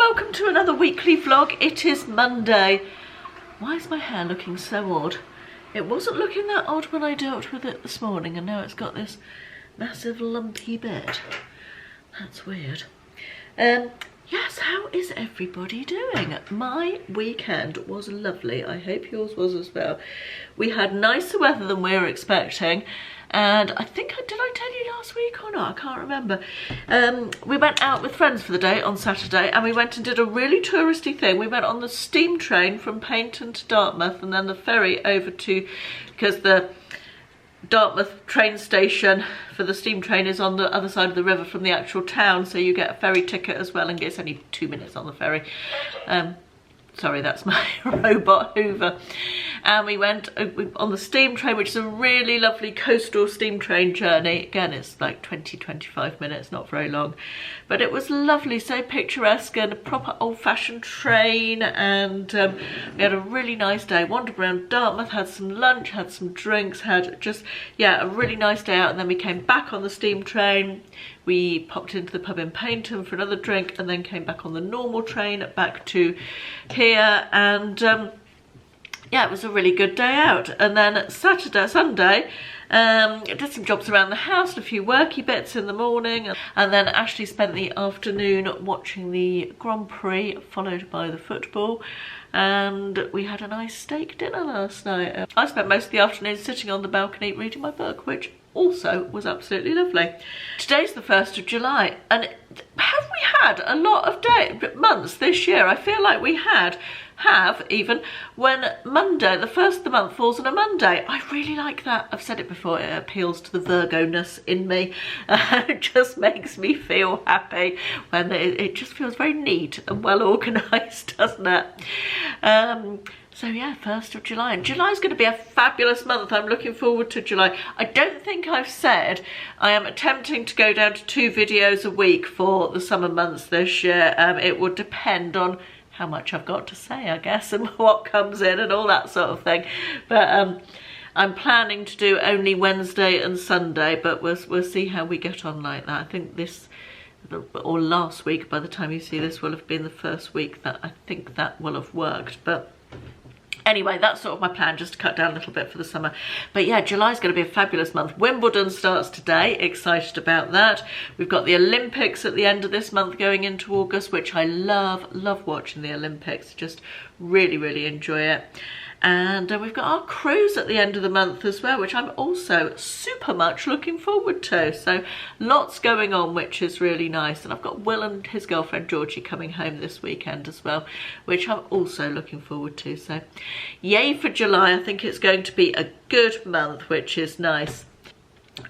welcome to another weekly vlog. It is Monday. Why is my hair looking so odd? It wasn't looking that odd when I dealt with it this morning, and now it's got this massive lumpy bit. That's weird. Yes, how is everybody doing? My weekend was lovely. I hope yours was as well. We had nicer weather than we were expecting, and I think did I tell you last week or not? I can't remember. We went out with friends for the day on Saturday, and we went and did a really touristy thing. We went on the steam train from Paignton to Dartmouth, and then the ferry over to, because the Dartmouth train station for the steam train is on the other side of the river from the actual town, so you get a ferry ticket as well, and it's only 2 minutes on the ferry. Sorry, that's my robot hoover. And we went on the steam train, which is a really lovely coastal steam train journey. Again, it's like 20-25 minutes, not very long, but it was lovely, so picturesque, and a proper old-fashioned train. And we had a really nice day. Wandered around Dartmouth, had some lunch, had some drinks, had just, yeah, a really nice day out. And then we came back on the steam train. We popped into the pub in Paignton for another drink, and then came back on the normal train back to here. And yeah, it was a really good day out. And then Sunday, did some jobs around the house, a few worky bits in the morning, and then Ashley spent the afternoon watching the Grand Prix, followed by the football. And we had a nice steak dinner last night. I spent most of the afternoon sitting on the balcony reading my book, which also was absolutely lovely. Today's the 1st of July, and have we had a lot of months this year? I feel like we have even when Monday, the first of the month, falls on a Monday. I really like that. I've said it before, it appeals to the Virgo-ness in me. It just makes me feel happy when it just feels very neat and well organised, doesn't it? So yeah, 1st of July. And July's going to be a fabulous month. I'm looking forward to July. I don't think I've said I am attempting to go down to 2 videos a week for the summer months this year. It would depend on how much I've got to say, I guess, and what comes in and all that sort of thing. But I'm planning to do only Wednesday and Sunday, but we'll see how we get on like that. I think or last week, by the time you see this, will have been the first week that I think that will have worked. But anyway, that's sort of my plan, just to cut down a little bit for the summer. But yeah, July's going to be a fabulous month. Wimbledon starts today, excited about that. We've got the Olympics at the end of this month going into August, which I love watching the Olympics, just really enjoy it. And we've got our cruise at the end of the month as well, which I'm also super much looking forward to. So lots going on, which is really nice. And I've got Will and his girlfriend Georgie coming home this weekend as well, which I'm also looking forward to. So yay for July. I think it's going to be a good month, which is nice.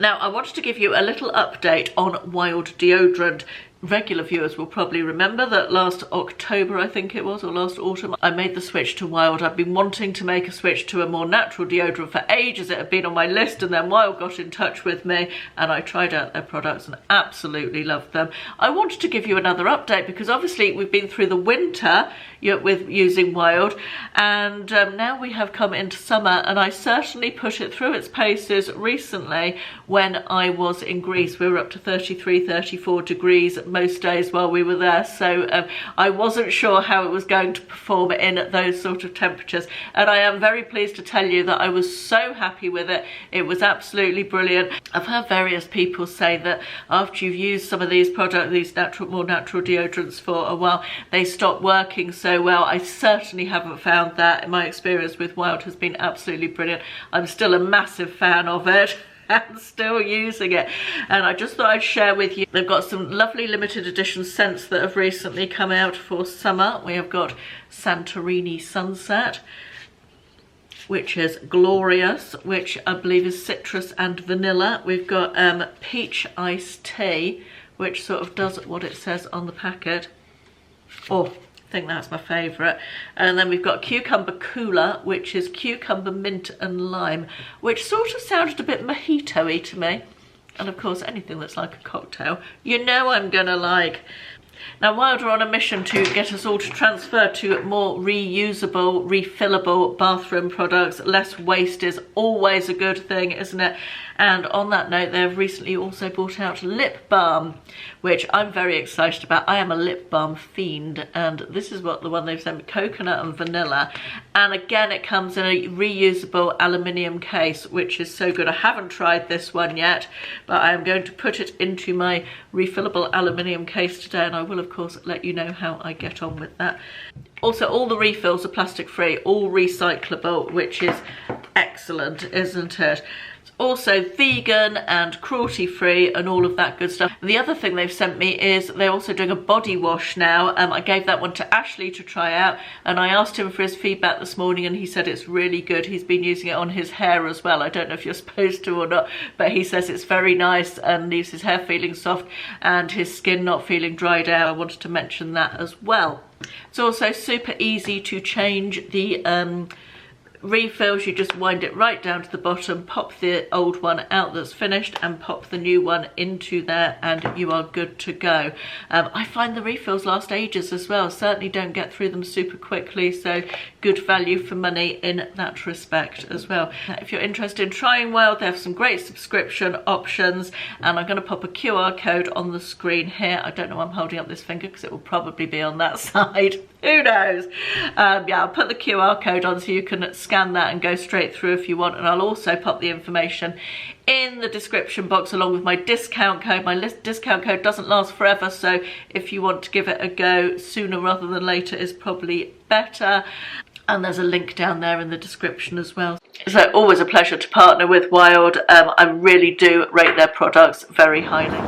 Now, I wanted to give you a little update on Wild deodorant. Regular viewers will probably remember that last October, I think it was, or last autumn, I made the switch to Wild. I've been wanting to make a switch to a more natural deodorant for ages. It had been on my list, and then Wild got in touch with me, and I tried out their products and absolutely loved them. I wanted to give you another update because obviously we've been through the winter with using Wild, and now we have come into summer, and I certainly put it through its paces recently when I was in Greece. We were up to 33, 34 degrees most days while we were there, so I wasn't sure how it was going to perform in those sort of temperatures, and I am very pleased to tell you that I was so happy with it. It was absolutely brilliant. I've heard various people say that after you've used some of these products, these more natural deodorants for a while, they stop working so well. I certainly haven't found that. My experience with Wild has been absolutely brilliant. I'm still a massive fan of it. I'm still using it, and I just thought I'd share with you. They've got some lovely limited edition scents that have recently come out for summer. We have got Santorini Sunset, which is glorious, which I believe is citrus and vanilla. We've got peach iced tea, which sort of does what it says on the packet. Oh, I think that's my favourite. And then we've got cucumber cooler, which is cucumber, mint and lime, which sort of sounded a bit mojito-y to me. And of course, anything that's like a cocktail, you know I'm gonna like. Now, Wild are on a mission to get us all to transfer to more reusable, refillable bathroom products. Less waste is always a good thing, isn't it? And on that note, they've recently also brought out lip balm, which I'm very excited about. I am a lip balm fiend, and this is what the one they've sent me, coconut and vanilla. And again, it comes in a reusable aluminium case, which is so good. I haven't tried this one yet, but I am going to put it into my refillable aluminium case today, and I will of course let you know how I get on with that. Also, all the refills are plastic free, all recyclable, which is excellent, isn't it? Also vegan and cruelty free and all of that good stuff. The other thing they've sent me is they're also doing a body wash now. I gave that one to Ashley to try out, and I asked him for his feedback this morning, and he said it's really good. He's been using it on his hair as well. I don't know if you're supposed to or not, but he says it's very nice and leaves his hair feeling soft and his skin not feeling dried out. I wanted to mention that as well. It's also super easy to change the refills. You just wind it right down to the bottom, pop the old one out that's finished, and pop the new one into there, and you are good to go. I find the refills last ages as well. Certainly don't get through them super quickly, so good value for money in that respect as well. If you're interested in trying Wild, they have some great subscription options, and I'm going to pop a QR code on the screen here. I don't know why I'm holding up this finger because it will probably be on that side. Who knows? Yeah, I'll put the QR code on so you can scan that and go straight through if you want, and I'll also pop the information in the description box along with my discount code. My discount code doesn't last forever, so if you want to give it a go sooner rather than later is probably better. And there's a link down there in the description as well. So always a pleasure to partner with Wild. I really do rate their products very highly.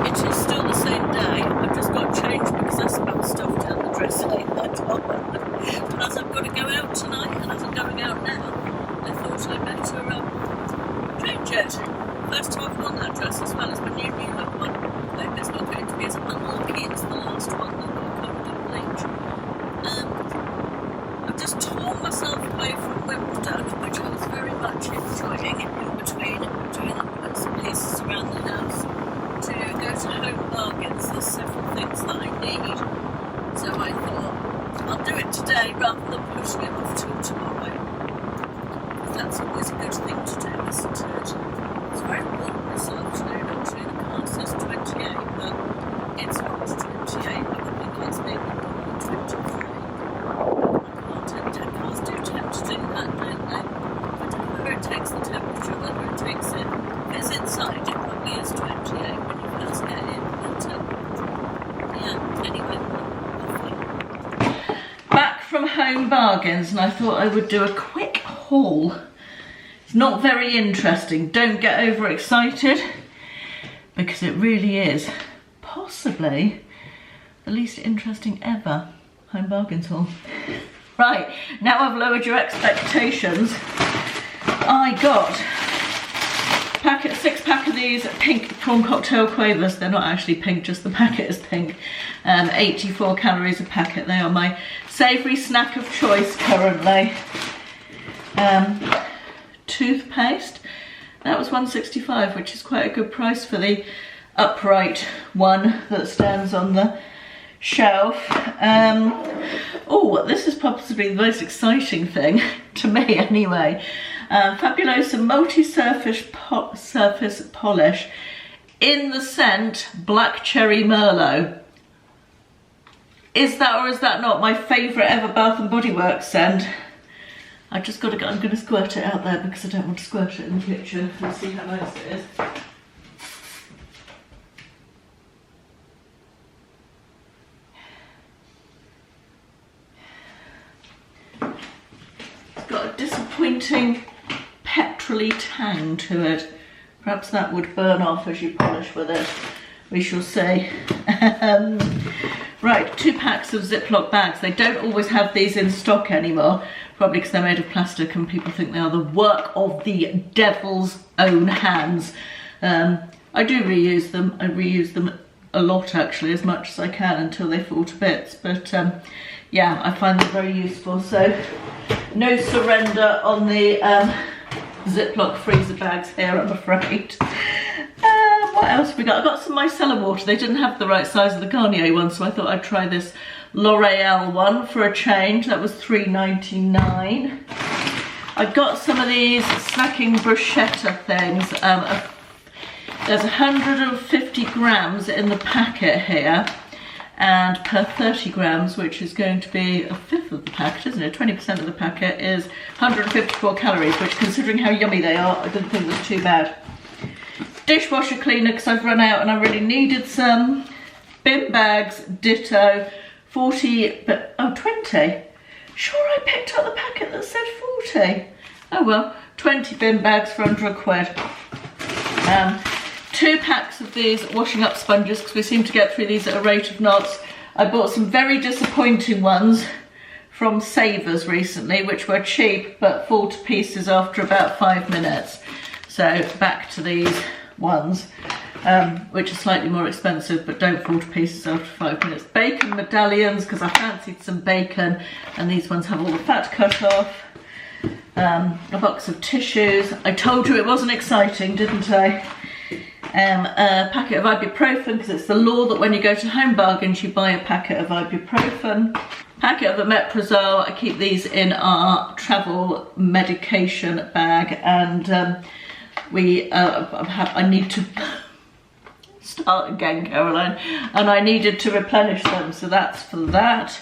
It is still the same day. I've just got changed because I spilled stuff down the dressing at all. But as I've got to go out tonight, and as I'm going out now, I thought I'd better change it. First time I've worn that dress as well as my new look one. I hope it's not going to be as unlucky as the last one that got covered in bleach. I've just torn myself away from Wimbledon, which I was very much enjoying, in between doing bits and pieces around the house, to go to Home Bargains. There's several things that I need, so I thought I'll do it today rather than pushing it off till tomorrow. That's always a good thing to do, isn't it? It's very warm this afternoon, actually. The car says 28, but it's not 28. I think it's maybe 23. Cars do tend to do that, don't they? I don't know where it takes the temperature, whether it takes it. If it's inside, it probably is 28 when you first get in, but yeah, anyway, lovely. Back from Home Bargains, and I thought I would do a quick haul. It's not very interesting, don't get overexcited, because it really is possibly the least interesting ever Home Bargains haul. Right, now I've lowered your expectations. I got a 6-pack of these pink prawn cocktail quavers. They're not actually pink, just the packet is pink. 84 calories a packet. They are my savoury snack of choice currently. Toothpaste. That was £1.65, which is quite a good price for the upright one that stands on the shelf. Oh, this is possibly the most exciting thing to me anyway. Fabulosa multi-surface surface polish in the scent Black Cherry Merlot. Is that or is that not my favourite ever Bath and Body Works scent? I've just got to go, I'm going to squirt it out there because I don't want to squirt it in the kitchen. Let's see how nice it is. Got a disappointing petrol-y tang to it. Perhaps that would burn off as you polish with it. We shall see. Right, 2 packs of Ziploc bags. They don't always have these in stock anymore, probably because they're made of plastic and people think they are the work of the devil's own hands. I do reuse them. I reuse them a lot actually, as much as I can until they fall to bits. But yeah, I find them very useful. So no surrender on the Ziploc freezer bags here, I'm afraid. What else have we got? I got some micellar water. They didn't have the right size of the Garnier one, so I thought I'd try this L'Oreal one for a change. That was $3.99. I got some of these snacking bruschetta things. There's 150 grams in the packet here, and per 30 grams, which is going to be a fifth of the packet, isn't it? 20% of the packet is 154 calories, which, considering how yummy they are, I didn't think was too bad. Dishwasher cleaner, because I've run out and I really needed some. Bin bags, ditto. 40, but, oh, 20. Sure, I picked up the packet that said 40. Oh well, 20 bin bags for under £1. 2 packs of these washing up sponges, because we seem to get through these at a rate of knots. I bought some very disappointing ones from Savers recently, which were cheap but fall to pieces after about 5 minutes. So back to these ones, which are slightly more expensive but don't fall to pieces after 5 minutes. Bacon medallions, because I fancied some bacon, and these ones have all the fat cut off. A box of tissues. I told you it wasn't exciting, didn't I? A packet of ibuprofen, because it's the law that when you go to Home Bargains you buy a packet of ibuprofen. Packet of omeprazole. I keep these in our travel medication bag, and I need to start again, Caroline, and I needed to replenish them, so that's for that.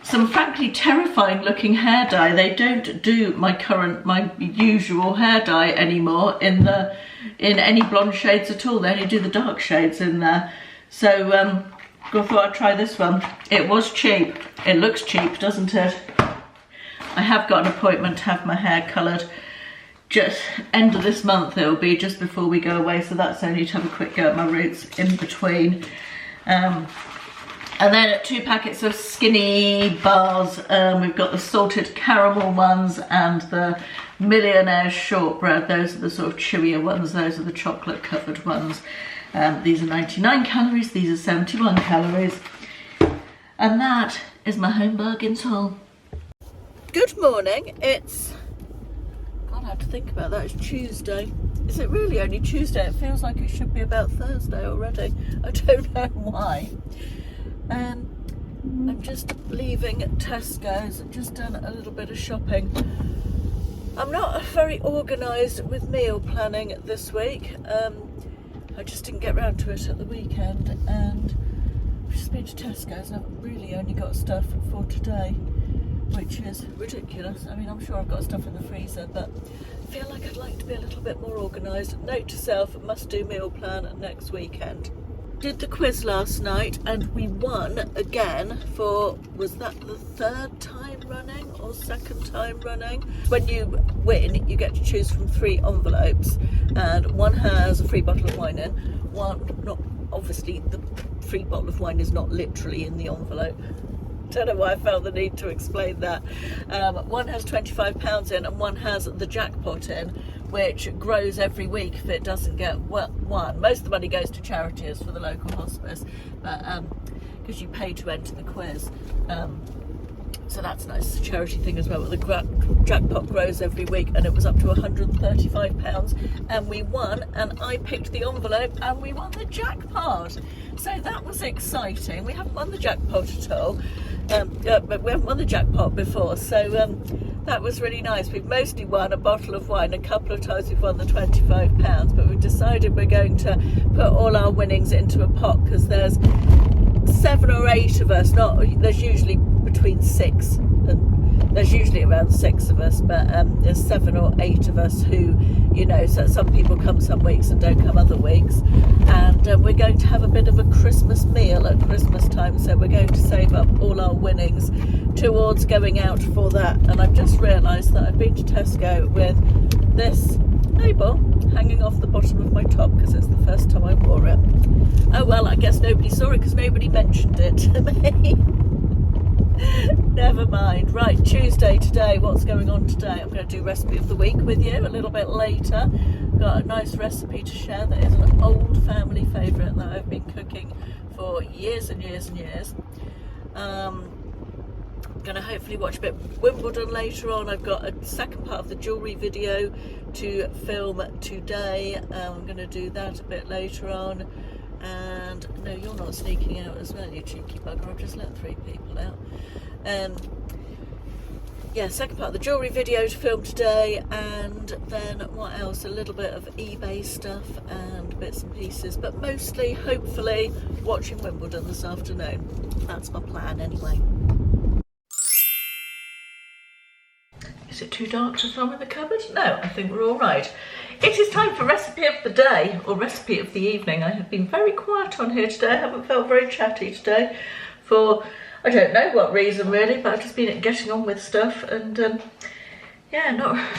Some frankly terrifying looking hair dye. They don't do my usual hair dye anymore in any blonde shades at all. They only do the dark shades in there. So I thought I'd try this one. It was cheap. It looks cheap, doesn't it? I have got an appointment to have my hair coloured. Just end of this month it will be, just before we go away, so that's only to have a quick go at my roots in between. And then 2 packets of skinny bars. We've got the salted caramel ones and the Millionaire shortbread. Those are the sort of chewier ones. Those are the chocolate covered ones. These are 99 calories, these are 71 calories. And that is my Home Bargains haul. Good morning, it's, God, I have to think about that, it's Tuesday. Is it really only Tuesday? It feels like it should be about Thursday already. I don't know why. I'm just leaving Tesco's. I've just done a little bit of shopping. I'm not very organised with meal planning this week. I just didn't get round to it at the weekend, and I've just been to Tesco's and I've really only got stuff for today, which is ridiculous. I mean, I'm sure I've got stuff in the freezer, but I feel like I'd like to be a little bit more organised. Note to self, must do meal plan next weekend. Did the quiz last night and we won again for, was that the 3rd time running or 2nd time running? When you win, you get to choose from 3 envelopes, and one has a free bottle of wine in, one, not obviously the free bottle of wine is not literally in the envelope. Don't know why I felt the need to explain that. One has £25 in and one has the jackpot in, which grows every week if it doesn't get won. Most of the money goes to charities for the local hospice, but because you pay to enter the quiz. So that's nice. It's a charity thing as well, but the jackpot grows every week, and it was up to £135, and we won, and I picked the envelope and we won the jackpot. So that was exciting. We haven't won the jackpot at all, but we haven't won the jackpot before, so that was really nice. We've mostly won a bottle of wine. A couple of times we've won the £25, but we've decided we're going to put all our winnings into a pot, because there's 7 or 8 of us, there's usually between 6, and there's usually around 6 of us, but there's 7 or 8 of us who, you know, so some people come some weeks and don't come other weeks, and we're going to have a bit of a Christmas meal at Christmas time, so we're going to save up all our winnings towards going out for that. And I've just realised that I've been to Tesco with this label hanging off the bottom of my top, because it's the first time I wore it. Oh well, I guess nobody saw it because nobody mentioned it to me. Never mind. Right, Tuesday today. What's going on today? I'm going to do recipe of the week with you a little bit later. Got a nice recipe to share that is an old family favourite that I've been cooking for years and years and years. Gonna hopefully watch a bit of Wimbledon later on. I've got a second part of the jewellery video to film today. I'm gonna do that a bit later on. And no, you're not sneaking out as well, you cheeky bugger. I've just let 3 people out. Yeah, second part of the jewellery video to film today, and then what else? A little bit of eBay stuff and bits and pieces, but mostly, hopefully, watching Wimbledon this afternoon. That's my plan anyway. Is it too dark to film in the cupboard? No, I think we're all right. It is time for recipe of the day, or recipe of the evening. I have been very quiet on here today. I haven't felt very chatty today for, I don't know what reason really, but I've just been getting on with stuff, and yeah,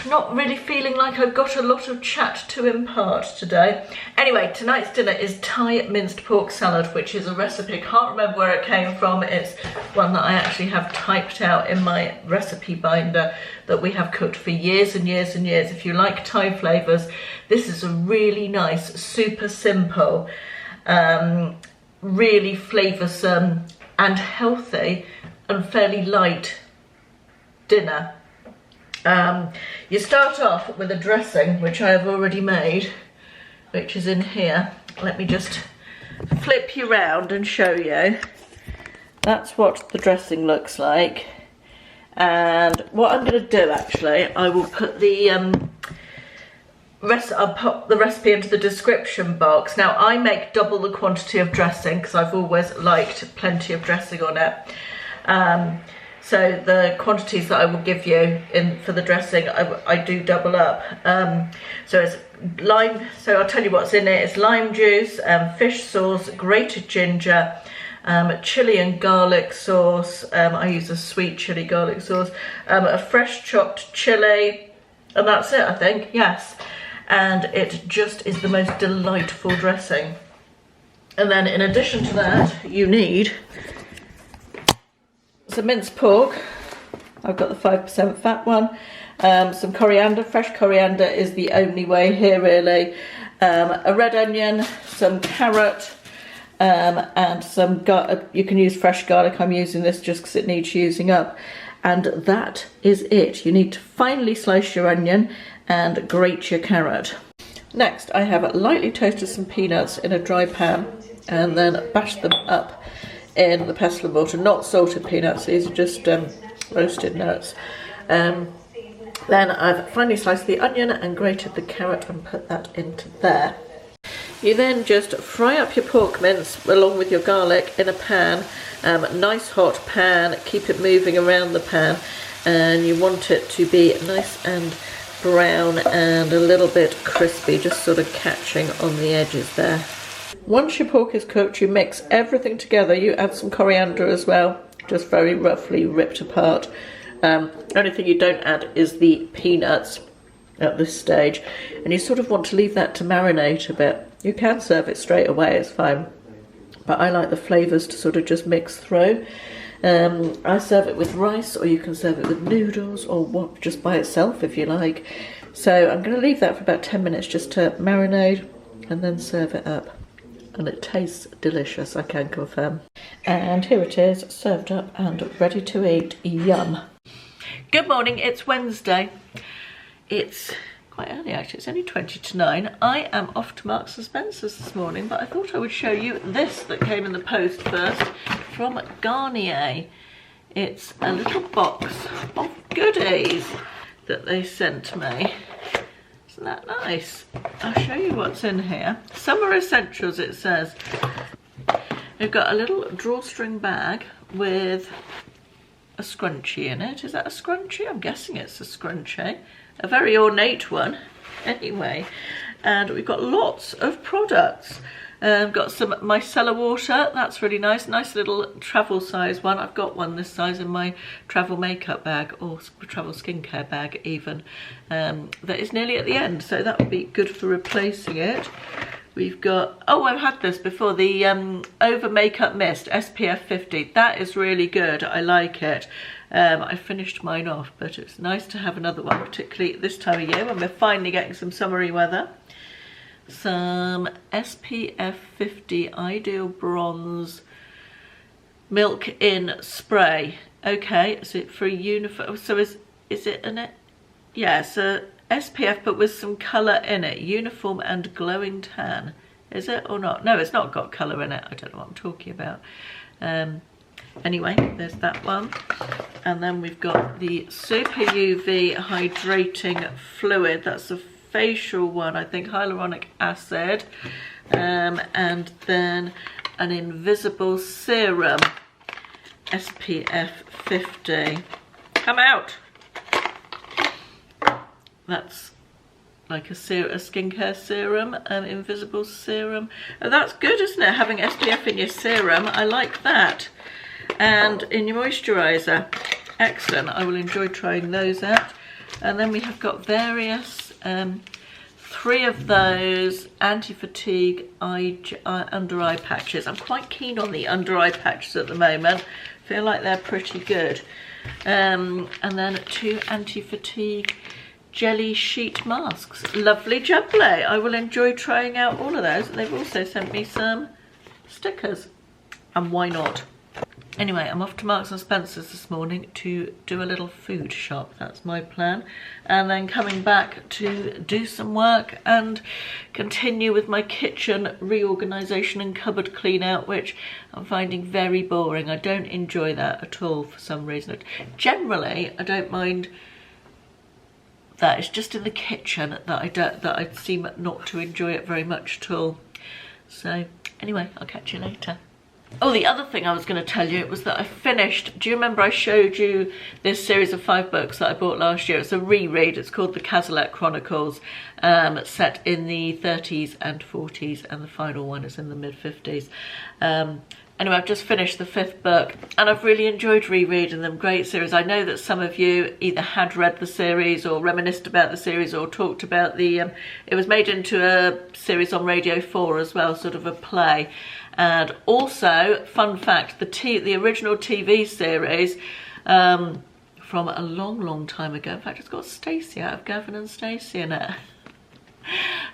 not really feeling like I've got a lot of chat to impart today. Anyway, tonight's dinner is Thai minced pork salad, which is a recipe. Can't remember where it came from. It's one that I actually have typed out in my recipe binder that we have cooked for years and years and years. If you like Thai flavours, this is a really nice, super simple, really flavoursome and healthy and fairly light dinner. You start off with a dressing, which I have already made, which is in here. Let me just flip you round and show you. That's what the dressing looks like. And what I'm going to do, actually, I will put the I'll pop the recipe into the description box. Now, I make double the quantity of dressing because I've always liked plenty of dressing on it. So the quantities that I will give you for the dressing, I do double up. So it's lime, so I'll tell you what's in it. It's lime juice, fish sauce, grated ginger, chilli and garlic sauce. I use a sweet chilli garlic sauce, a fresh chopped chilli, and that's it, I think, yes. And it just is the most delightful dressing. And then in addition to that, you need some minced pork. I've got the 5% fat one. Some coriander. Fresh coriander is the only way here really. A red onion, some carrot, and some you can use fresh garlic. I'm using this just because it needs using up. And that is it. You need to finely slice your onion and grate your carrot. Next, I have lightly toasted some peanuts in a dry pan and then bashed them up in the pestle and mortar. Not salted peanuts, these are just roasted nuts. Then I've finely sliced the onion and grated the carrot and put that into there. You then just fry up your pork mince along with your garlic in a pan, nice hot pan, keep it moving around the pan, and you want it to be nice and brown and a little bit crispy, just sort of catching on the edges there. Once your pork is cooked, you mix everything together. You add some coriander as well, just very roughly ripped apart. Only thing you don't add is the peanuts at this stage, and you sort of want to leave that to marinate a bit. You can serve it straight away, it's fine, but I like the flavours to sort of just mix through. I serve it with rice, or you can serve it with noodles, or just by itself if you like. So I'm going to leave that for about 10 minutes just to marinate and then serve it up. And it tastes delicious, I can confirm. And here it is, served up and ready to eat. Yum. Good morning, it's Wednesday. It's quite early actually, it's only 20 to 9. I am off to Marks and Spencer's this morning, but I thought I would show you this that came in the post first from Garnier. It's a little box of goodies that they sent me. Isn't that nice? I'll show you what's in here. Summer essentials, it says. We've got a little drawstring bag with a scrunchie in it. Is that a scrunchie? I'm guessing it's a scrunchie. A very ornate one, anyway. And we've got lots of products. Got some micellar water, that's really nice. Nice little travel size one. I've got one this size in my travel makeup bag, or travel skincare bag even. That is nearly at the end, so that would be good for replacing it. We've got, oh, I've had this before, the Over Makeup Mist, SPF 50. That is really good, I like it. I finished mine off, but it's nice to have another one, particularly this time of year when we're finally getting some summery weather. Some SPF 50 Ideal Bronze Milk In Spray. Okay, so for a uniform, so is it an, yeah, so SPF but with some colour in it, uniform and glowing tan. Is it or not? No, it's not got colour in it. I don't know what I'm talking about. Anyway, there's that one. And then we've got the Super UV Hydrating Fluid. That's a facial one, I think, hyaluronic acid. And then an invisible serum, SPF 50. Come out! That's like a skincare serum, invisible serum. Oh, that's good, isn't it? Having SPF in your serum, I like that. And in your moisturiser, excellent. I will enjoy trying those out. And then we have got various, 3 of those anti-fatigue under eye patches. I'm quite keen on the under eye patches at the moment. Feel like they're pretty good. And then 2 anti-fatigue jelly sheet masks. Lovely jubbly. I will enjoy trying out all of those. And they've also sent me some stickers. And why not? Anyway, I'm off to Marks and Spencer's this morning to do a little food shop. That's my plan. And then coming back to do some work and continue with my kitchen reorganisation and cupboard clean out, which I'm finding very boring. I don't enjoy that at all for some reason. Generally, I don't mind that. It's just in the kitchen that I seem not to enjoy it very much at all. So anyway, I'll catch you later. Oh, the other thing I was going to tell you was that I finished, do you remember I showed you this series of 5 books that I bought last year? It's a reread. It's called the Cazalet Chronicles, set in the 30s and 40s, and the final one is in the mid-50s. Anyway, I've just finished the 5th book and I've really enjoyed rereading them. Great series. I know that some of you either had read the series or reminisced about the series or talked about the, it was made into a series on Radio 4 as well, sort of a play. And also, fun fact, the original TV series from a long, long time ago. In fact, it's got Stacey out of Gavin and Stacey in it.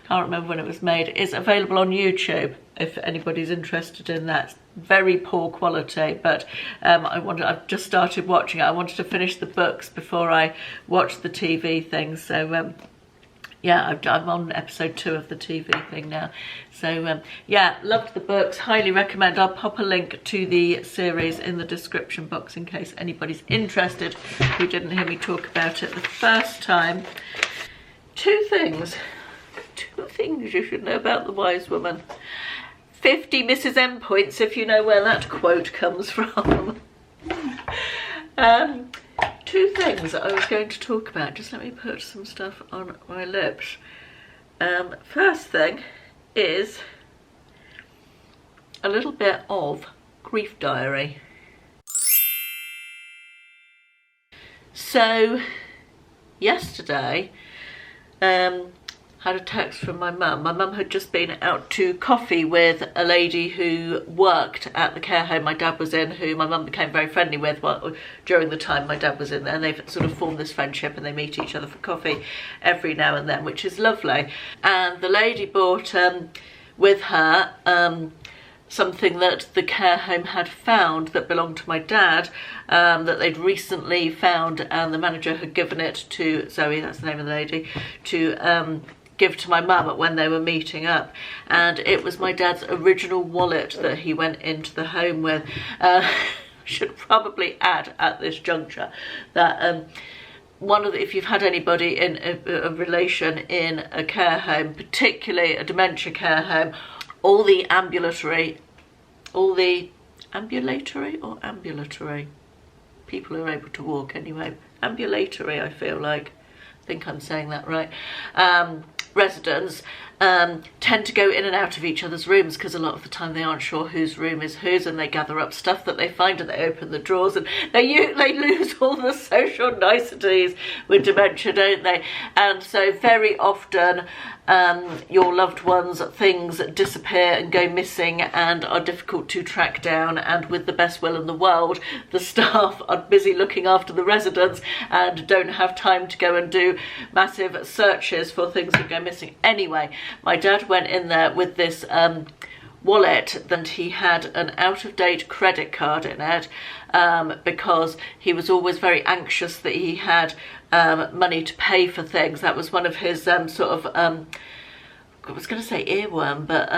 Can't remember when it was made. It's available on YouTube if anybody's interested in that. Very poor quality, but I've just started watching it. I wanted to finish the books before I watched the TV thing. So yeah, I'm on episode 2 of the TV thing now. So yeah, loved the books, highly recommend. I'll pop a link to the series in the description box in case anybody's interested who didn't hear me talk about it the first time. 2 things you should know about the wise woman. 50 Mrs. M points if you know where that quote comes from. 2 things that I was going to talk about. Just let me put some stuff on my lips. First thing is a little bit of grief diary. So yesterday, had a text from my mum. My mum had just been out to coffee with a lady who worked at the care home my dad was in, who my mum became very friendly with during the time my dad was in there, and they've sort of formed this friendship and they meet each other for coffee every now and then, which is lovely. And the lady brought with her something that the care home had found that belonged to my dad, that they'd recently found, and the manager had given it to Zoe, that's the name of the lady, to give to my mum when they were meeting up. And it was my dad's original wallet that he went into the home with. Should probably add at this juncture that if you've had anybody in a relation in a care home, particularly a dementia care home, all the ambulatory people who are able to walk anyway, ambulatory, I feel like, I think I'm saying that right, residents tend to go in and out of each other's rooms because a lot of the time they aren't sure whose room is whose, and they gather up stuff that they find and they open the drawers, and they lose all the social niceties with dementia, don't they? And so very often your loved ones' things disappear and go missing and are difficult to track down, and with the best will in the world, the staff are busy looking after the residents and don't have time to go and do massive searches for things that go missing. Anyway, my dad went in there with this wallet that he had an out-of-date credit card in it, because he was always very anxious that he had money to pay for things. That was one of his sort of, I was going to say earworm, but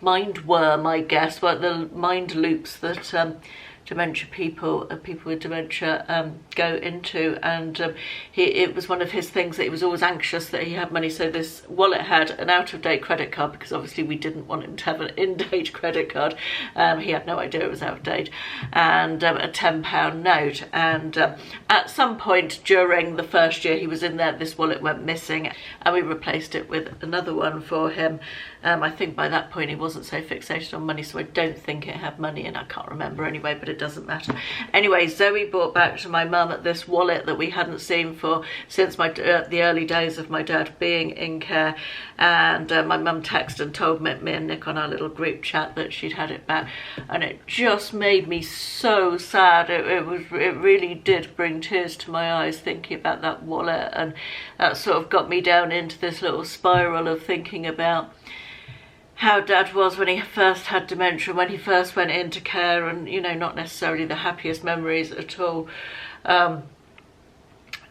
mind worm, I guess, well, the mind loops that dementia people with dementia go into, and it was one of his things that he was always anxious that he had money. So this wallet had an out-of-date credit card, because obviously we didn't want him to have an in-date credit card. He had no idea it was out of date, and a £10 note. And at some point during the first year he was in there, this wallet went missing, and we replaced it with another one for him. I think by that point he wasn't so fixated on money, so I don't think it had money in. I can't remember anyway, but it doesn't matter. Anyway, Zoe brought back to my mum this wallet that we hadn't seen since the early days of my dad being in care, and my mum texted and told me and Nick on our little group chat that she'd had it back, and it just made me so sad. It really did bring tears to my eyes thinking about that wallet, and that sort of got me down into this little spiral of thinking about how Dad was when he first had dementia, when he first went into care, and, you know, not necessarily the happiest memories at all.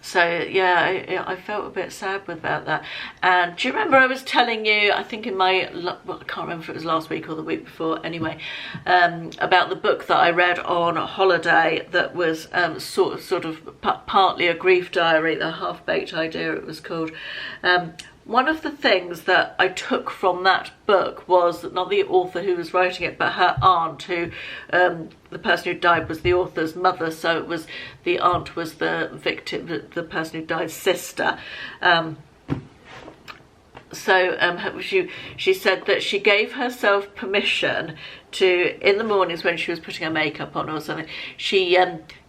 So yeah, I felt a bit sad about that. And do you remember I was telling you, I think in my, well, I can't remember if it was last week or the week before, anyway, about the book that I read on holiday that was sort of partly a grief diary, the Half-Baked Idea it was called. One of the things that I took from that book was not the author who was writing it, but her aunt, who the person who died was the author's mother, so it was the aunt was the victim, the person who died's sister. She said that she gave herself permission to, in the mornings when she was putting her makeup on or something, she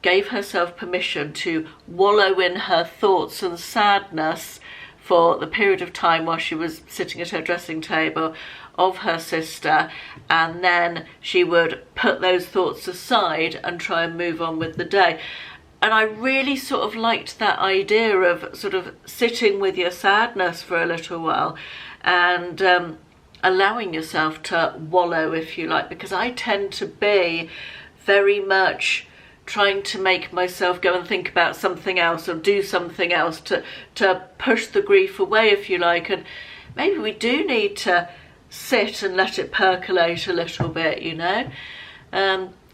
gave herself permission to wallow in her thoughts and sadness for the period of time while she was sitting at her dressing table of her sister, and then she would put those thoughts aside and try and move on with the day. And I really sort of liked that idea of sort of sitting with your sadness for a little while and allowing yourself to wallow, if you like, because I tend to be very much trying to make myself go and think about something else or do something else to push the grief away, if you like. And maybe we do need to sit and let it percolate a little bit, you know.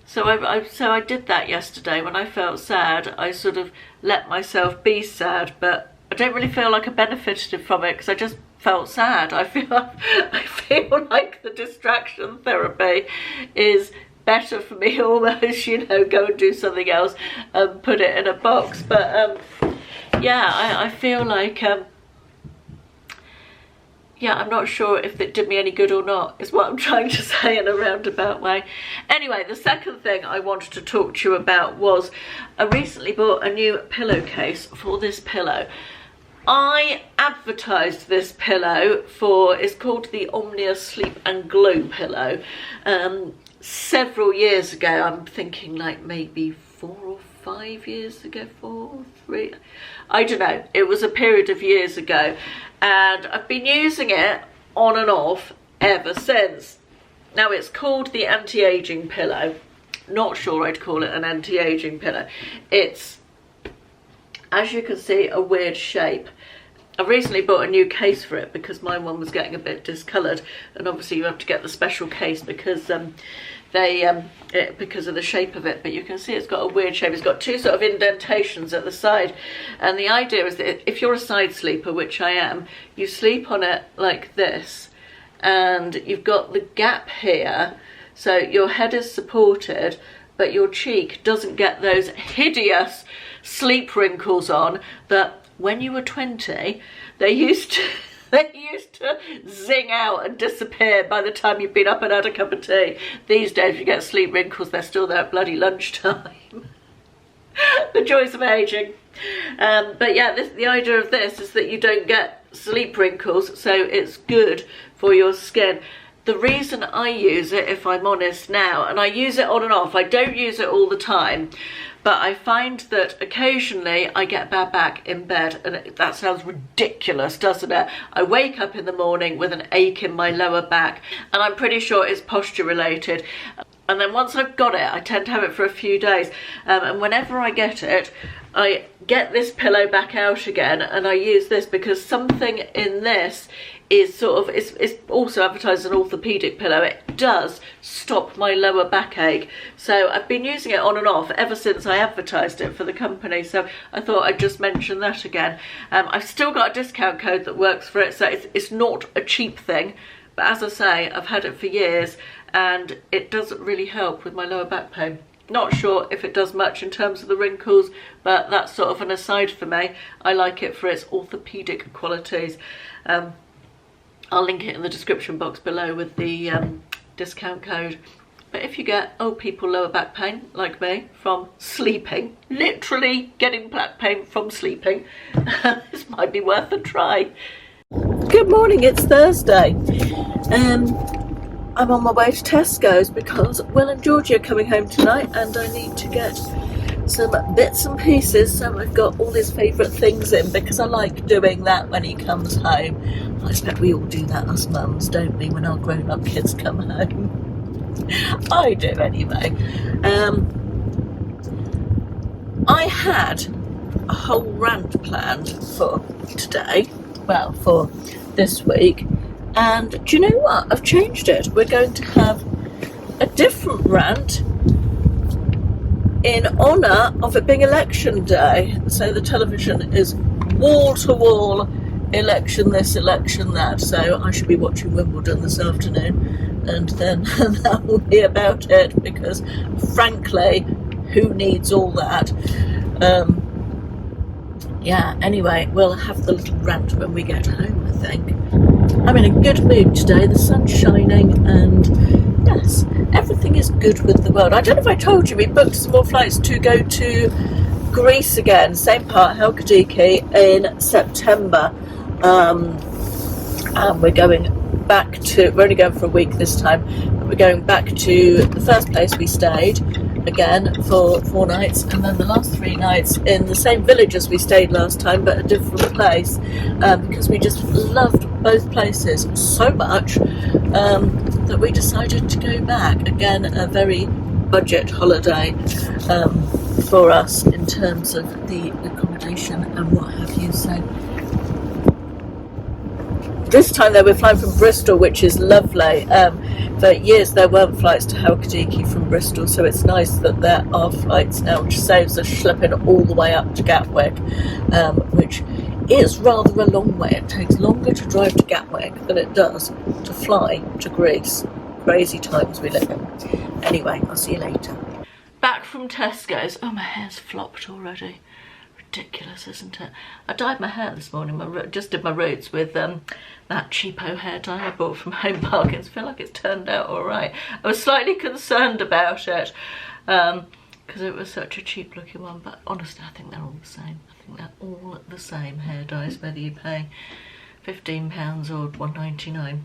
So I did that yesterday. When I felt sad, I sort of let myself be sad, but I don't really feel like I benefited from it because I just felt sad. I feel like the distraction therapy is better for me almost, you know, go and do something else and put it in a box. But yeah, I feel like yeah, I'm not sure if it did me any good or not, is what I'm trying to say in a roundabout way. Anyway, the second thing I wanted to talk to you about was I recently bought a new pillowcase for this pillow. I advertised this pillow it's called the Omnia Sleep and Glow pillow, several years ago. I'm thinking like maybe 4 or 5 years ago, 4, 3, I don't know. It was a period of years ago, and I've been using it on and off ever since. Now, it's called the anti-aging pillow. Not sure I'd call it an anti-aging pillow. It's, as you can see, a weird shape. I recently bought a new case for it because my one was getting a bit discoloured, and obviously you have to get the special case because because of the shape of it. But you can see it's got a weird shape. It's got 2 sort of indentations at the side, and the idea is that if you're a side sleeper, which I am, you sleep on it like this, and you've got the gap here, so your head is supported, but your cheek doesn't get those hideous sleep wrinkles on that when you were 20, they used to zing out and disappear by the time you've been up and had a cup of tea. These days, if you get sleep wrinkles, they're still there at bloody lunchtime. The joys of aging. But yeah, the idea of this is that you don't get sleep wrinkles, so it's good for your skin. The reason I use it, if I'm honest now, and I use it on and off, I don't use it all the time, but I find that occasionally I get a bad back in bed, and that sounds ridiculous, doesn't it? I wake up in the morning with an ache in my lower back, and I'm pretty sure it's posture related. And then once I've got it, I tend to have it for a few days. And whenever I get it, I get this pillow back out again, and I use this because something in this is sort of, it's also advertised as an orthopedic pillow. It does stop my lower backache. So I've been using it on and off ever since I advertised it for the company. So I thought I'd just mention that again. I've still got a discount code that works for it, so it's not a cheap thing. But as I say, I've had it for years, and it doesn't really help with my lower back pain. Not sure if it does much in terms of the wrinkles, but that's sort of an aside for me. I like it for its orthopedic qualities. I'll link it in the description box below with the discount code. But if you get old people lower back pain, like me, from sleeping, literally getting back pain from sleeping, this might be worth a try. Good morning, it's Thursday. I'm on my way to Tesco's because Will and Georgie are coming home tonight, and I need to get some bits and pieces so I've got all his favourite things in, because I like doing that when he comes home. I expect we all do that, us mums, don't we, when our grown-up kids come home? I do anyway. I had a whole rant planned for today, well, for this week, and do you know what? I've changed it. We're going to have a different rant in honour of it being election day. So the television is wall to wall, election this, election that. So I should be watching Wimbledon this afternoon, and then that will be about it, because frankly, who needs all that? Yeah, anyway, we'll have the little rant when we get home, I think. I'm in a good mood today, the sun's shining, and yes, everything is good with the world. I don't know if I told you, we booked some more flights to go to Greece again, same part, Halkidiki, in September. And we're going back to, we're only going for a week this time, but we're going back to the first place we stayed, again for 4 nights, and then the last 3 nights in the same village as we stayed last time, but a different place, because we just loved both places so much that we decided to go back. Again, a very budget holiday for us in terms of the accommodation and what have you. So this time though, we're flying from Bristol, which is lovely. For years there weren't flights to Halkidiki from Bristol, so it's nice that there are flights now, which saves us schlepping all the way up to Gatwick, which is rather a long way. It takes longer to drive to Gatwick than it does to fly to Greece. Crazy times we live in. Anyway, I'll see you later. Back from Tesco's. Oh, my hair's flopped already. Ridiculous, isn't it? I dyed my hair this morning. Just did my roots with that cheapo hair dye I bought from Home Bargains. I feel like it's turned out all right. I was slightly concerned about it because it was such a cheap looking one, but honestly I think they're all the same. I think they're all the same hair dyes, whether you pay £15 or £1.99.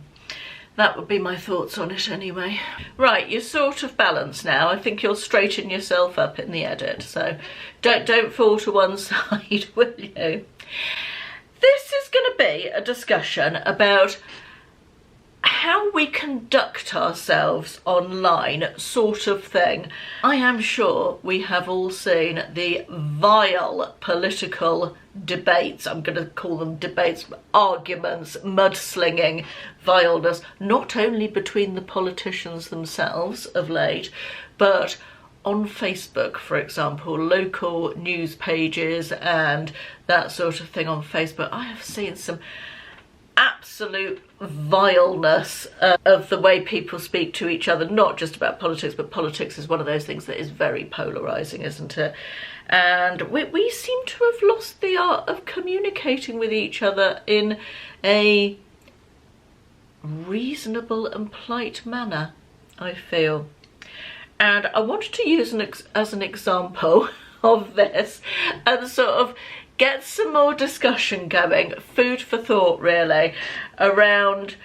That would be my thoughts on it anyway. Right, you're sort of balanced now. I think you'll straighten yourself up in the edit, so don't fall to one side, will you? This is going to be a discussion about how we conduct ourselves online, sort of thing. I am sure we have all seen the vile political debates, I'm going to call them debates, arguments, mudslinging, vileness, not only between the politicians themselves of late, but on Facebook, for example, local news pages and that sort of thing on Facebook. I have seen some absolute vileness of the way people speak to each other, not just about politics, but politics is one of those things that is very polarising, isn't it? And we seem to have lost the art of communicating with each other in a reasonable and polite manner, I feel. And I wanted to use as an example of this and sort of get some more discussion going, food for thought really, around,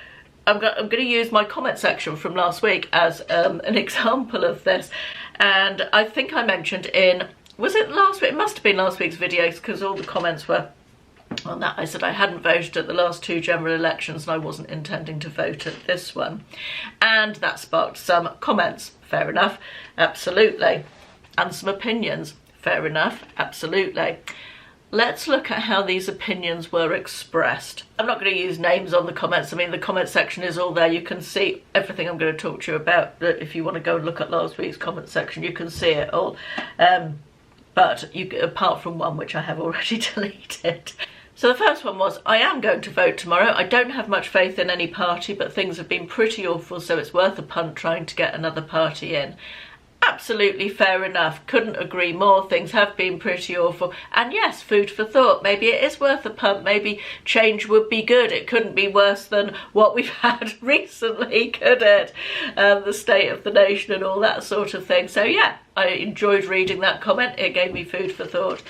I'm going to use my comment section from last week as an example of this. And I think I mentioned in was it last week? It must have been last week's video because all the comments were on that. I said I hadn't voted at the last 2 general elections and I wasn't intending to vote at this one. And that sparked some comments. Fair enough, absolutely. And some opinions. Fair enough, absolutely. Let's look at how these opinions were expressed. I'm not going to use names on the comments. I mean, the comment section is all there. You can see everything I'm going to talk to you about. If you want to go and look at last week's comment section, you can see it all. But apart from one, which I have already deleted. So the first one was, I am going to vote tomorrow. I don't have much faith in any party, but things have been pretty awful, so it's worth a punt trying to get another party in. Absolutely fair enough. Couldn't agree more. Things have been pretty awful. And yes, food for thought. Maybe it is worth a punt. Maybe change would be good. It couldn't be worse than what we've had recently, could it? The state of the nation and all that sort of thing. So yeah, I enjoyed reading that comment. It gave me food for thought.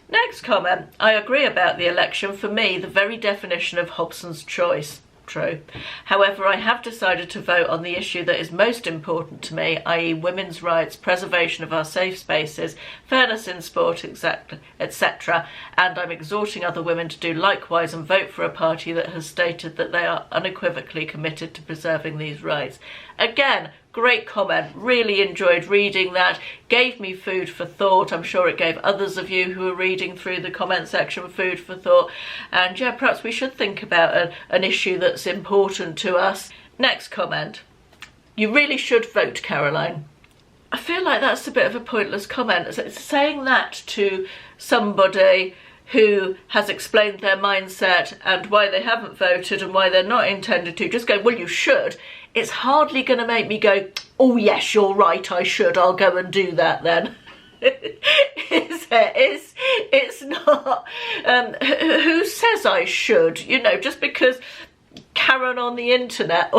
Next comment. I agree about the election. For me, the very definition of Hobson's choice. True. However, I have decided to vote on the issue that is most important to me, i.e. women's rights, preservation of our safe spaces, fairness in sport, etc. And I'm exhorting other women to do likewise and vote for a party that has stated that they are unequivocally committed to preserving these rights. Again, great comment. Really enjoyed reading that. Gave me food for thought. I'm sure it gave others of you who are reading through the comment section food for thought. And yeah, perhaps we should think about an issue that's important to us. Next comment. You really should vote, Caroline. I feel like that's a bit of a pointless comment. It's saying that to somebody who has explained their mindset and why they haven't voted and why they're not intended to. Just go, well, you should. It's hardly going to make me go, oh yes, you're right, I should, I'll go and do that then. It's not. Who says I should? You know, just because Karen on the internet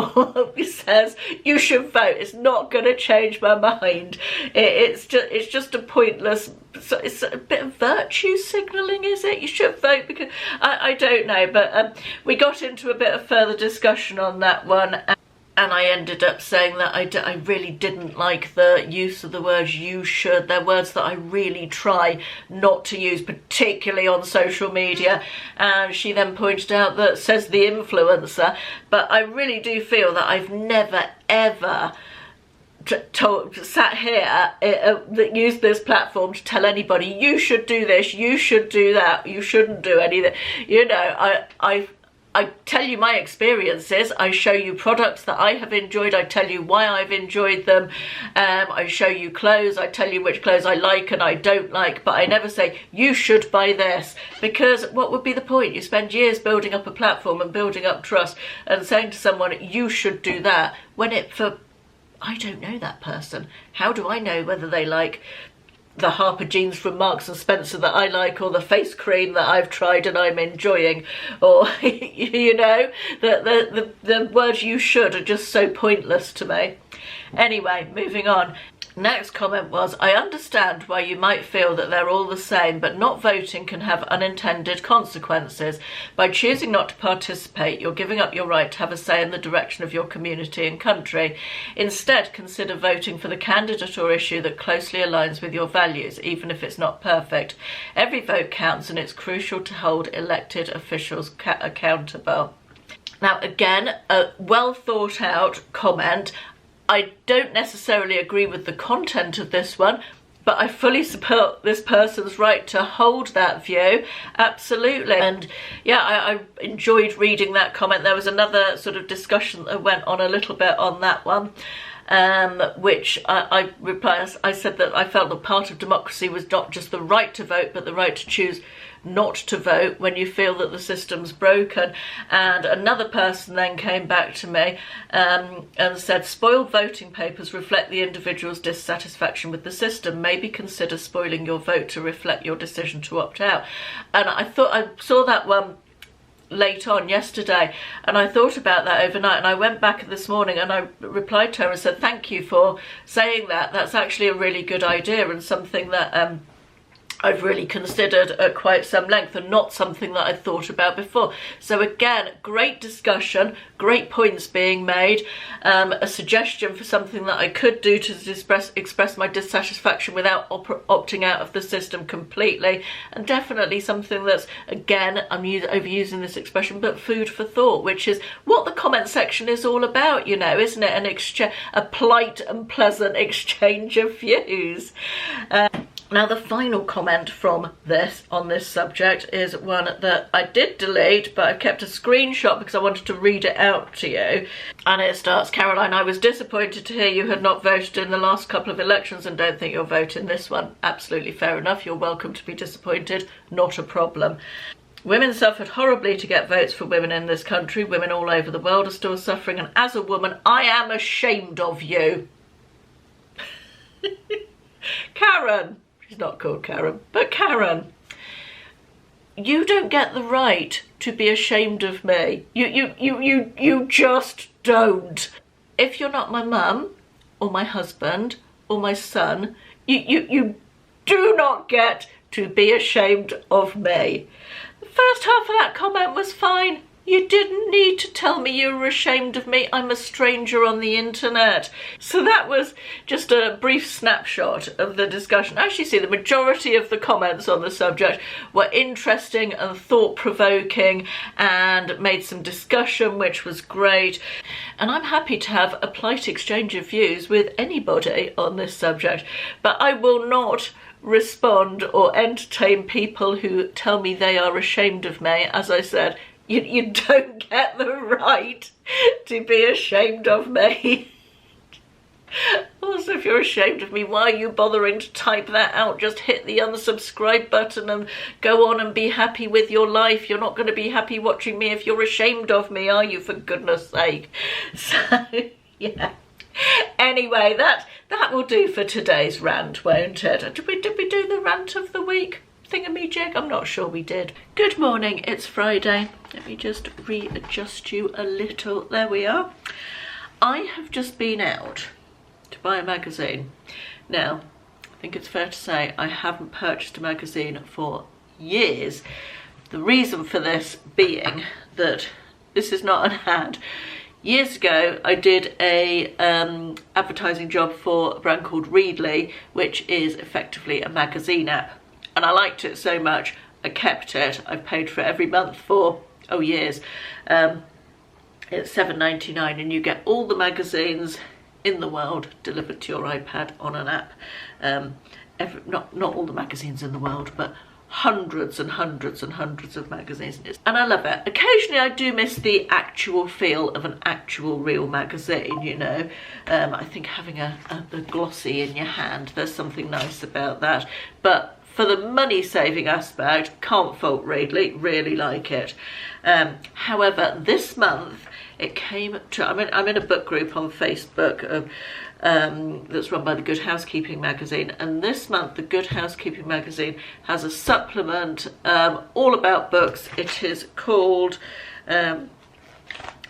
says you should vote, it's not going to change my mind. It's just a pointless. It's a bit of virtue signalling, is it? You should vote because I don't know, but we got into a bit of further discussion on that one. And I ended up saying that I really didn't like the use of the words you should. They're words that I really try not to use, particularly on social media. And she then pointed out that, says the influencer, but I really do feel that I've never, ever sat here, used this platform to tell anybody, you should do this, you should do that, you shouldn't do anything. You know, I tell you my experiences, I show you products that I have enjoyed, I tell you why I've enjoyed them, I show you clothes, I tell you which clothes I like and I don't like, but I never say, you should buy this, because what would be the point? You spend years building up a platform and building up trust and saying to someone, you should do that, when I don't know that person. How do I know whether they like the Harper jeans from Marks and Spencer that I like, or the face cream that I've tried and I'm enjoying, or you know, the words you should are just so pointless to me. Anyway, moving on. Next comment was, I understand why you might feel that they're all the same, but not voting can have unintended consequences. By choosing not to participate, you're giving up your right to have a say in the direction of your community and country. Instead, consider voting for the candidate or issue that closely aligns with your values, even if it's not perfect. Every vote counts, and it's crucial to hold elected officials accountable. Now, again, a well thought out comment. I don't necessarily agree with the content of this one, but I fully support this person's right to hold that view, absolutely. And yeah, I enjoyed reading that comment. There was another sort of discussion that went on a little bit on that one, which I replied, I said that I felt that part of democracy was not just the right to vote, but the right to choose not to vote when you feel that the system's broken. And another person then came back to me and said, spoiled voting papers reflect the individual's dissatisfaction with the system. Maybe consider spoiling your vote to reflect your decision to opt out. And I saw that one late on yesterday, and I thought about that overnight, and I went back this morning and I replied to her and said, thank you for saying that. That's actually a really good idea, and something that I've really considered at quite some length and not something that I'd thought about before. So again, great discussion, great points being made, a suggestion for something that I could do to express my dissatisfaction without opting out of the system completely, and definitely something that's, again, I'm overusing this expression, but food for thought, which is what the comment section is all about, you know, isn't it? A polite and pleasant exchange of views. Now the final comment from on this subject is one that I did delete, but I've kept a screenshot because I wanted to read it out to you. And it starts, Caroline, I was disappointed to hear you had not voted in the last couple of elections and don't think you'll vote in this one. Absolutely fair enough. You're welcome to be disappointed. Not a problem. Women suffered horribly to get votes for women in this country. Women all over the world are still suffering. And as a woman, I am ashamed of you. Karen. She's not called Karen, but Karen, you don't get the right to be ashamed of me. You just don't. If you're not my mum or my husband or my son, you do not get to be ashamed of me. The first half of that comment was fine. You didn't need to tell me you were ashamed of me. I'm a stranger on the internet. So that was just a brief snapshot of the discussion. As you see, the majority of the comments on the subject were interesting and thought-provoking and made some discussion, which was great. And I'm happy to have a polite exchange of views with anybody on this subject, but I will not respond or entertain people who tell me they are ashamed of me. As I said, you don't get the right to be ashamed of me. Also, if you're ashamed of me, why are you bothering to type that out? Just hit the unsubscribe button and go on and be happy with your life. You're not going to be happy watching me if you're ashamed of me, are you, for goodness sake? So, yeah. Anyway, that will do for today's rant, won't it? Did we do the rant of the week thingamajig? I'm not sure we did. Good morning, it's Friday. Let me just readjust you a little. There we are. I have just been out to buy a magazine. Now, I think it's fair to say I haven't purchased a magazine for years. The reason for this being that this is not an ad. Years ago, I did a advertising job for a brand called Readly, which is effectively a magazine app. And I liked it so much, I kept it. I've paid for it every month for, years. It's $7.99 and you get all the magazines in the world delivered to your iPad on an app. Not all the magazines in the world, but hundreds and hundreds and hundreds of magazines. And I love it. Occasionally I do miss the actual feel of an actual real magazine, you know. I think having a glossy in your hand, there's something nice about that. But for the money saving aspect, can't fault Readly, really like it. However, this month it came to, I'm in a book group on Facebook that's run by the Good Housekeeping magazine, and this month the Good Housekeeping magazine has a supplement all about books. It is called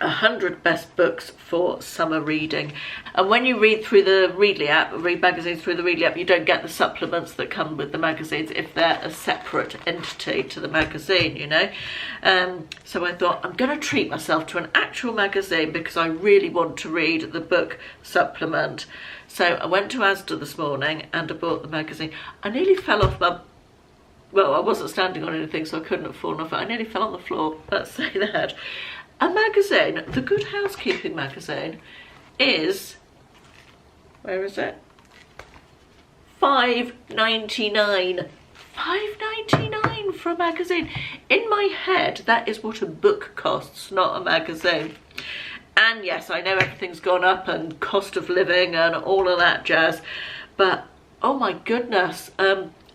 100 Best Books for Summer Reading. And when you read through the Readly app, read magazines through the Readly app, you don't get the supplements that come with the magazines if they're a separate entity to the magazine, you know. So I thought, I'm going to treat myself to an actual magazine because I really want to read the book supplement. So I went to Asda this morning and I bought the magazine. I nearly fell off well, I wasn't standing on anything, so I couldn't have fallen off it. I nearly fell on the floor, let's say that. A magazine, the Good Housekeeping magazine, is, where is it? $5.99. $5.99 for a magazine. In my head, that is what a book costs, not a magazine. And yes, I know everything's gone up and cost of living and all of that jazz, but oh my goodness,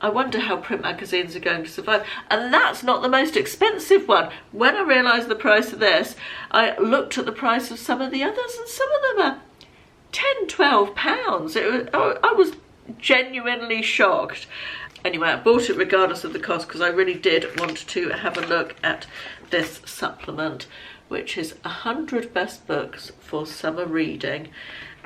I wonder how print magazines are going to survive. And that's not the most expensive one. When I realised the price of this, I looked at the price of some of the others, and some of them are £10–12. I was genuinely shocked. Anyway, I bought it regardless of the cost because I really did want to have a look at this supplement, which is 100 Best Books for Summer Reading.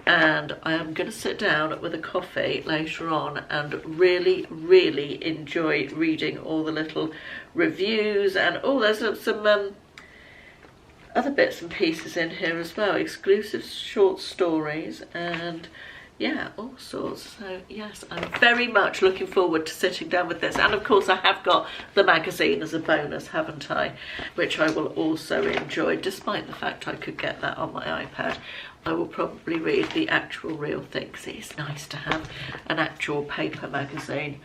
and I am going to sit down with a coffee later on and really enjoy reading all the little reviews, and there's some other bits and pieces in here as well, exclusive short stories and yeah, all sorts. So yes, I'm very much looking forward to sitting down with this, and of course I have got the magazine as a bonus, haven't I, which I will also enjoy, despite the fact I could get that on my iPad. I will probably read the actual real thing, because it's nice to have an actual paper magazine.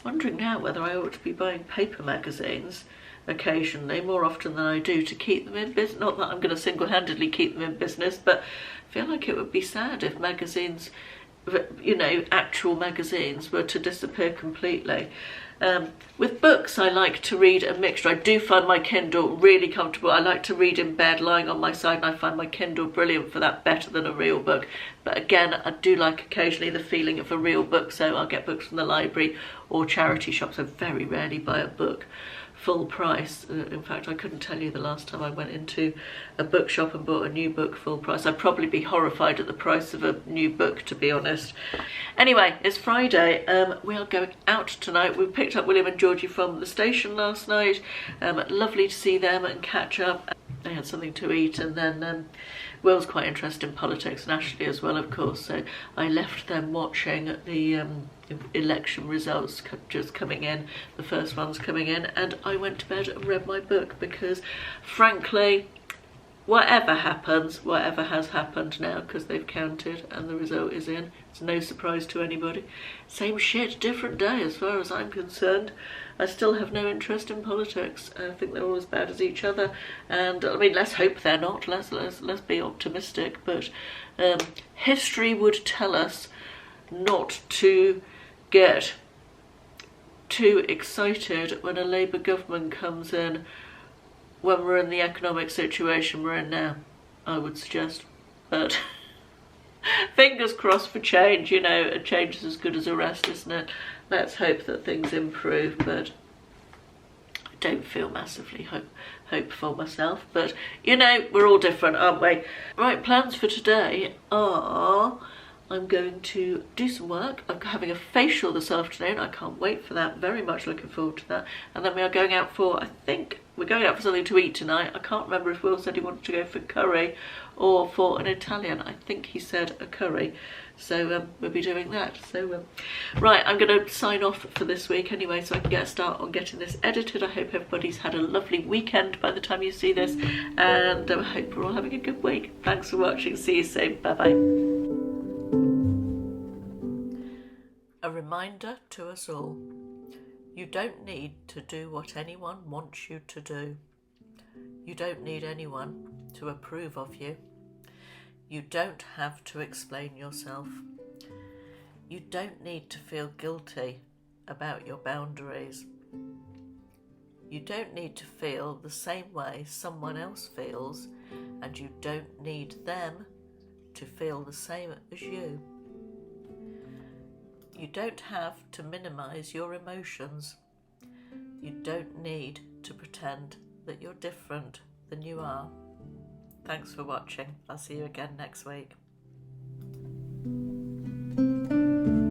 Wondering now whether I ought to be buying paper magazines occasionally, more often than I do, to keep them in business. Not that I'm going to single-handedly keep them in business, but I feel like it would be sad if magazines, you know, actual magazines, were to disappear completely. With books, I like to read a mixture. I do find my Kindle really comfortable. I like to read in bed, lying on my side, and I find my Kindle brilliant for that, better than a real book. But again, I do like occasionally the feeling of a real book, so I'll get books from the library or charity shops. I very rarely buy a book full price. In fact, I couldn't tell you the last time I went into a bookshop and bought a new book full price. I'd probably be horrified at the price of a new book, to be honest. Anyway, it's Friday. We are going out tonight. We picked up William and Georgie from the station last night. Lovely to see them and catch up. They had something to eat, and then Will's quite interested in politics, and Ashley as well, of course, so I left them watching the election results just coming in, the first ones coming in, and I went to bed and read my book, because frankly, whatever happens, whatever has happened now, because they've counted and the result is in, it's no surprise to anybody. Same shit, different day as far as I'm concerned. I still have no interest in politics. I think they're all as bad as each other, and I mean, let's hope they're not. Let's be optimistic. But history would tell us not to get too excited when a Labour government comes in, when we're in the economic situation we're in now, I would suggest. But fingers crossed for change. You know, a change is as good as a rest, isn't it? Let's hope that things improve, but I don't feel massively hopeful myself. But, you know, we're all different, aren't we? Right, plans for today are I'm going to do some work. I'm having a facial this afternoon. I can't wait for that. Very much looking forward to that. And then we are going out for, I think, we're going out for something to eat tonight. I can't remember if Will said he wanted to go for curry or for an Italian. I think he said a curry. So we'll be doing that. So right, I'm going to sign off for this week anyway, so I can get a start on getting this edited. I hope everybody's had a lovely weekend by the time you see this, and I hope we're all having a good week. Thanks for watching. See you soon. Bye bye. A reminder to us all: you don't need to do what anyone wants you to do. You don't need anyone to approve of you. You don't have to explain yourself. You don't need to feel guilty about your boundaries. You don't need to feel the same way someone else feels, and you don't need them to feel the same as you. You don't have to minimize your emotions. You don't need to pretend that you're different than you are. Thanks for watching. I'll see you again next week.